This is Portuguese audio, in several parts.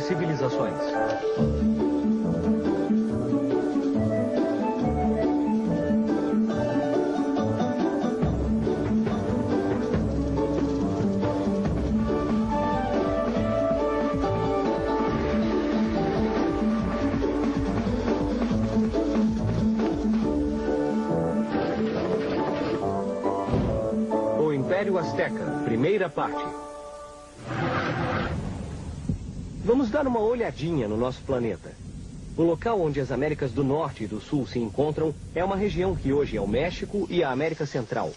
grandes civilizações. O Império Azteca, primeira parte. Vamos dar uma olhadinha no nosso planeta. O local onde as Américas do Norte e do Sul se encontram é uma região que hoje é o México e a América Central.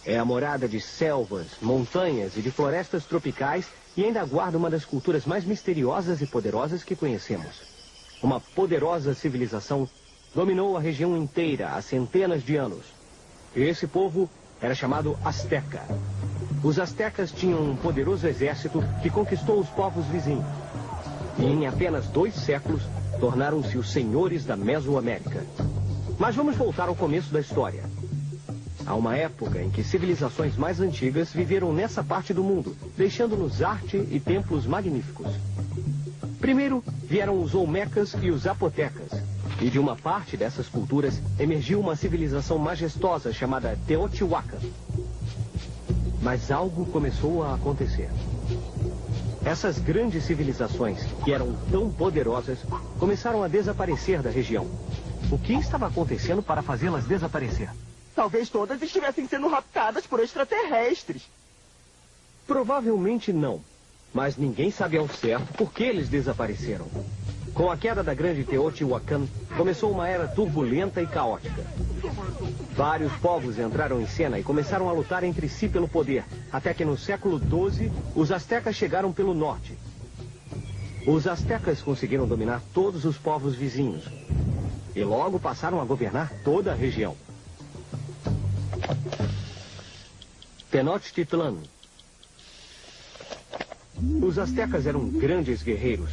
É a morada de selvas, montanhas e de florestas tropicais e ainda guarda uma das culturas mais misteriosas e poderosas que conhecemos. Uma poderosa civilização dominou a região inteira há centenas de anos. Esse povo era chamado Azteca. Os aztecas tinham um poderoso exército que conquistou os povos vizinhos. E em apenas 2 séculos, tornaram-se os senhores da Mesoamérica. Mas vamos voltar ao começo da história. Há uma época em que civilizações mais antigas viveram nessa parte do mundo, deixando-nos arte e templos magníficos. Primeiro vieram os olmecas e os zapotecas. E de uma parte dessas culturas emergiu uma civilização majestosa chamada Teotihuacan. Mas algo começou a acontecer. Essas grandes civilizações, que eram tão poderosas, começaram a desaparecer da região. O que estava acontecendo para fazê-las desaparecer? Talvez todas estivessem sendo raptadas por extraterrestres. Provavelmente não. Mas ninguém sabe ao certo por que eles desapareceram. Com a queda da grande Teotihuacan, começou uma era turbulenta e caótica. Vários povos entraram em cena e começaram a lutar entre si pelo poder, até que no século XII, os aztecas chegaram pelo norte. Os aztecas conseguiram dominar todos os povos vizinhos e logo passaram a governar toda a região. Tenochtitlan. Os aztecas eram grandes guerreiros.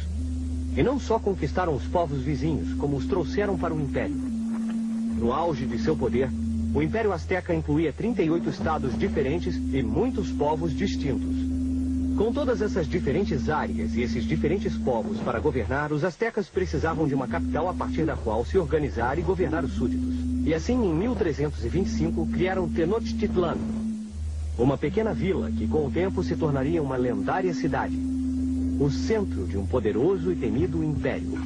E não só conquistaram os povos vizinhos, como os trouxeram para o Império. No auge de seu poder, o Império Azteca incluía 38 estados diferentes e muitos povos distintos. Com todas essas diferentes áreas e esses diferentes povos para governar, os aztecas precisavam de uma capital a partir da qual se organizar e governar os súditos. E assim, em 1325, criaram Tenochtitlan, uma pequena vila que com o tempo se tornaria uma lendária cidade. O centro de um poderoso e temido império.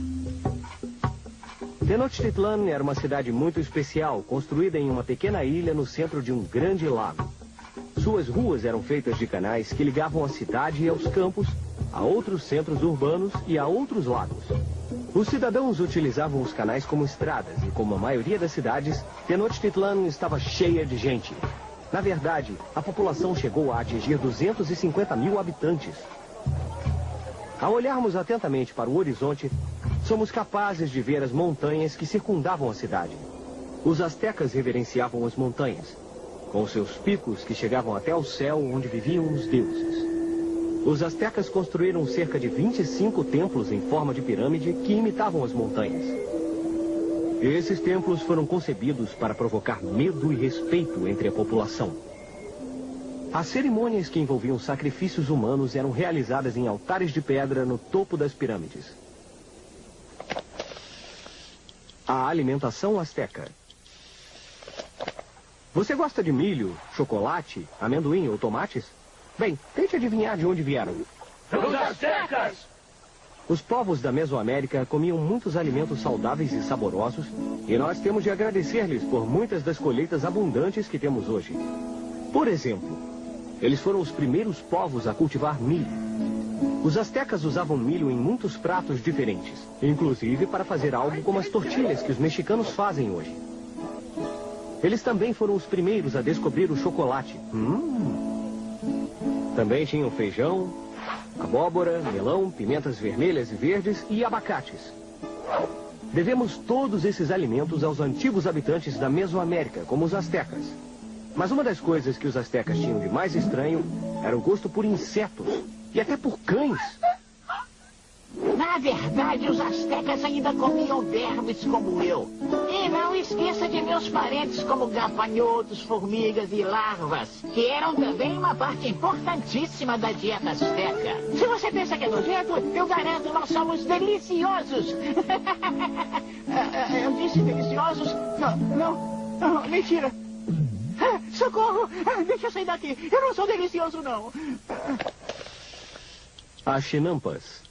Tenochtitlan era uma cidade muito especial, construída em uma pequena ilha no centro de um grande lago. Suas ruas eram feitas de canais que ligavam a cidade aos campos, a outros centros urbanos e a outros lagos. Os cidadãos utilizavam os canais como estradas e, como a maioria das cidades, Tenochtitlan estava cheia de gente. Na verdade, a população chegou a atingir 250 mil habitantes. Ao olharmos atentamente para o horizonte, somos capazes de ver as montanhas que circundavam a cidade. Os aztecas reverenciavam as montanhas, com seus picos que chegavam até o céu onde viviam os deuses. Os aztecas construíram cerca de 25 templos em forma de pirâmide que imitavam as montanhas. Esses templos foram concebidos para provocar medo e respeito entre a população. As cerimônias que envolviam sacrifícios humanos eram realizadas em altares de pedra no topo das pirâmides. A alimentação azteca. Você gosta de milho, chocolate, amendoim ou tomates? Bem, tente adivinhar de onde vieram. Os aztecas! Os povos da Mesoamérica comiam muitos alimentos saudáveis e saborosos, e nós temos de agradecer-lhes por muitas das colheitas abundantes que temos hoje. Por exemplo, eles foram os primeiros povos a cultivar milho. Os aztecas usavam milho em muitos pratos diferentes, inclusive para fazer algo como as tortilhas que os mexicanos fazem hoje. Eles também foram os primeiros a descobrir o chocolate. Também tinham feijão, abóbora, melão, pimentas vermelhas e verdes e abacates. Devemos todos esses alimentos aos antigos habitantes da Mesoamérica, como os aztecas. Mas uma das coisas que os aztecas tinham de mais estranho era o gosto por insetos e até por cães. Na verdade, os aztecas ainda comiam vermes como eu. E não esqueça de meus parentes como gafanhotos, formigas e larvas, que eram também uma parte importantíssima da dieta asteca. Se você pensa que é nojento, eu garanto, nós somos deliciosos. Eu disse deliciosos? Não, mentira. Socorro! Deixa eu sair daqui. Eu não sou delicioso, não. As chinampas.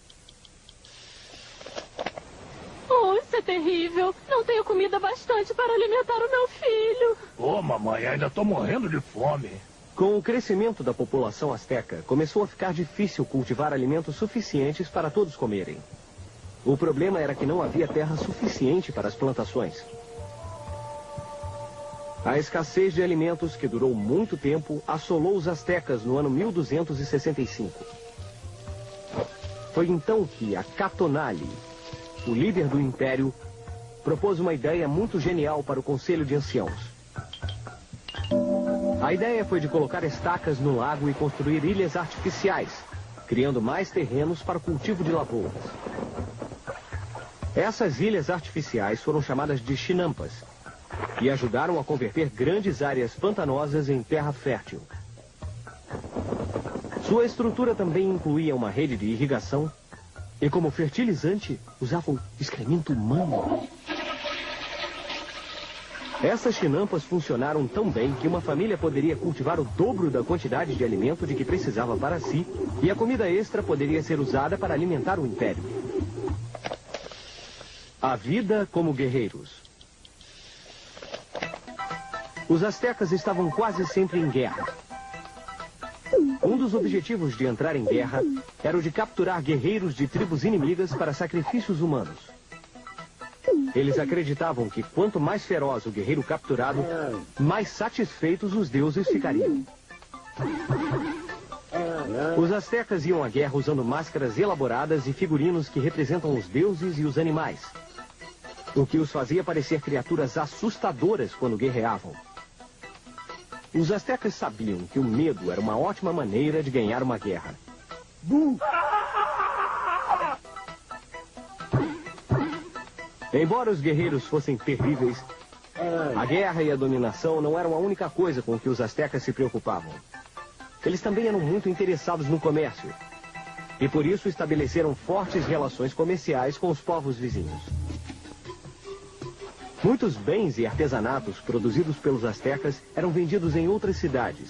Oh, isso é terrível. Não tenho comida bastante para alimentar o meu filho. Ô, mamãe, ainda tô morrendo de fome. Com o crescimento da população asteca, começou a ficar difícil cultivar alimentos suficientes para todos comerem. O problema era que não havia terra suficiente para as plantações. A escassez de alimentos, que durou muito tempo, assolou os astecas no ano 1265. Foi então que Acatonali, o líder do império, propôs uma ideia muito genial para o Conselho de Anciãos. A ideia foi de colocar estacas no lago e construir ilhas artificiais, criando mais terrenos para o cultivo de lavouras. Essas ilhas artificiais foram chamadas de chinampas e ajudaram a converter grandes áreas pantanosas em terra fértil. Sua estrutura também incluía uma rede de irrigação e, como fertilizante, usavam excremento humano. Essas chinampas funcionaram tão bem que uma família poderia cultivar o dobro da quantidade de alimento de que precisava para si, e a comida extra poderia ser usada para alimentar o império. A vida como guerreiros. Os astecas estavam quase sempre em guerra. Um dos objetivos de entrar em guerra era o de capturar guerreiros de tribos inimigas para sacrifícios humanos. Eles acreditavam que quanto mais feroz o guerreiro capturado, mais satisfeitos os deuses ficariam. Os astecas iam à guerra usando máscaras elaboradas e figurinos que representam os deuses e os animais, o que os fazia parecer criaturas assustadoras quando guerreavam. Os astecas sabiam que o medo era uma ótima maneira de ganhar uma guerra. Embora os guerreiros fossem terríveis, a guerra e a dominação não eram a única coisa com que os astecas se preocupavam. Eles também eram muito interessados no comércio, e por isso estabeleceram fortes relações comerciais com os povos vizinhos. Muitos bens e artesanatos produzidos pelos astecas eram vendidos em outras cidades.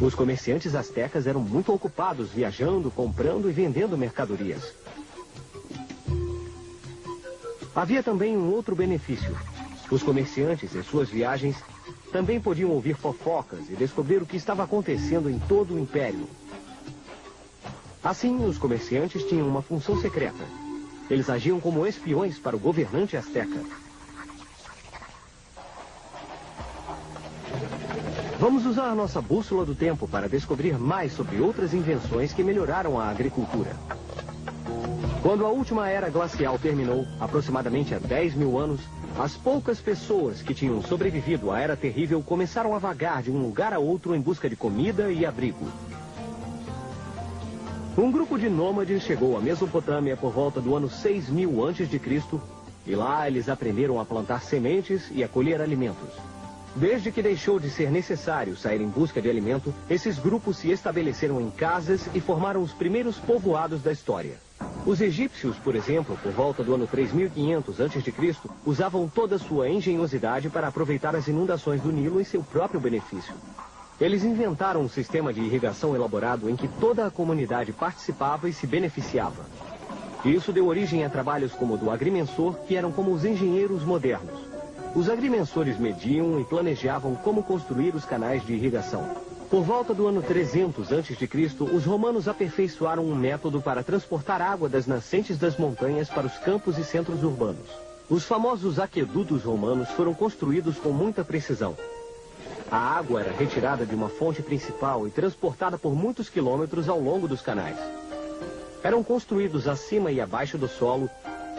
Os comerciantes astecas eram muito ocupados viajando, comprando e vendendo mercadorias. Havia também um outro benefício. Os comerciantes, em suas viagens, também podiam ouvir fofocas e descobrir o que estava acontecendo em todo o império. Assim, os comerciantes tinham uma função secreta. Eles agiam como espiões para o governante asteca. Vamos usar nossa bússola do tempo para descobrir mais sobre outras invenções que melhoraram a agricultura. Quando a última era glacial terminou, aproximadamente há 10 mil anos, as poucas pessoas que tinham sobrevivido à Era Terrível começaram a vagar de um lugar a outro em busca de comida e abrigo. Um grupo de nômades chegou à Mesopotâmia por volta do ano 6000 a.C. e lá eles aprenderam a plantar sementes e a colher alimentos. Desde que deixou de ser necessário sair em busca de alimento, esses grupos se estabeleceram em casas e formaram os primeiros povoados da história. Os egípcios, por exemplo, por volta do ano 3500 a.C., usavam toda a sua engenhosidade para aproveitar as inundações do Nilo em seu próprio benefício. Eles inventaram um sistema de irrigação elaborado em que toda a comunidade participava e se beneficiava. Isso deu origem a trabalhos como o do agrimensor, que eram como os engenheiros modernos. Os agrimensores mediam e planejavam como construir os canais de irrigação. Por volta do ano 300 a.C., os romanos aperfeiçoaram um método para transportar água das nascentes das montanhas para os campos e centros urbanos. Os famosos aquedutos romanos foram construídos com muita precisão. A água era retirada de uma fonte principal e transportada por muitos quilômetros ao longo dos canais. Eram construídos acima e abaixo do solo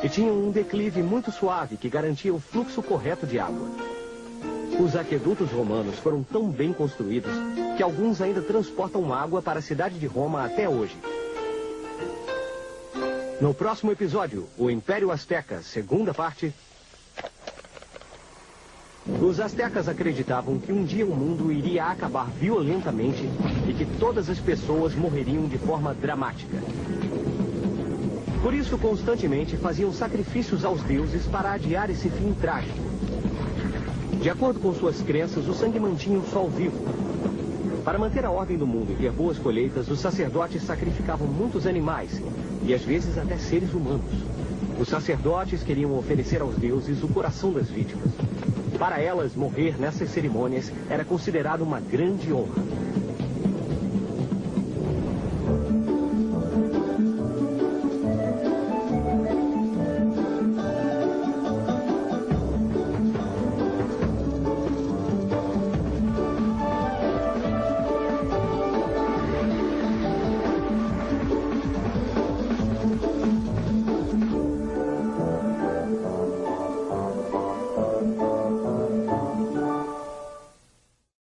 e tinham um declive muito suave que garantia o fluxo correto de água. Os aquedutos romanos foram tão bem construídos que alguns ainda transportam água para a cidade de Roma até hoje. No próximo episódio, o Império Azteca, segunda parte, Os astecas acreditavam que um dia o mundo iria acabar violentamente e que todas as pessoas morreriam de forma dramática. Por isso, constantemente faziam sacrifícios aos deuses para adiar esse fim trágico. De acordo com suas crenças, o sangue mantinha o sol vivo. Para manter a ordem do mundo e ter boas colheitas, os sacerdotes sacrificavam muitos animais e às vezes até seres humanos. Os sacerdotes queriam oferecer aos deuses o coração das vítimas. Para elas, morrer nessas cerimônias era considerado uma grande honra.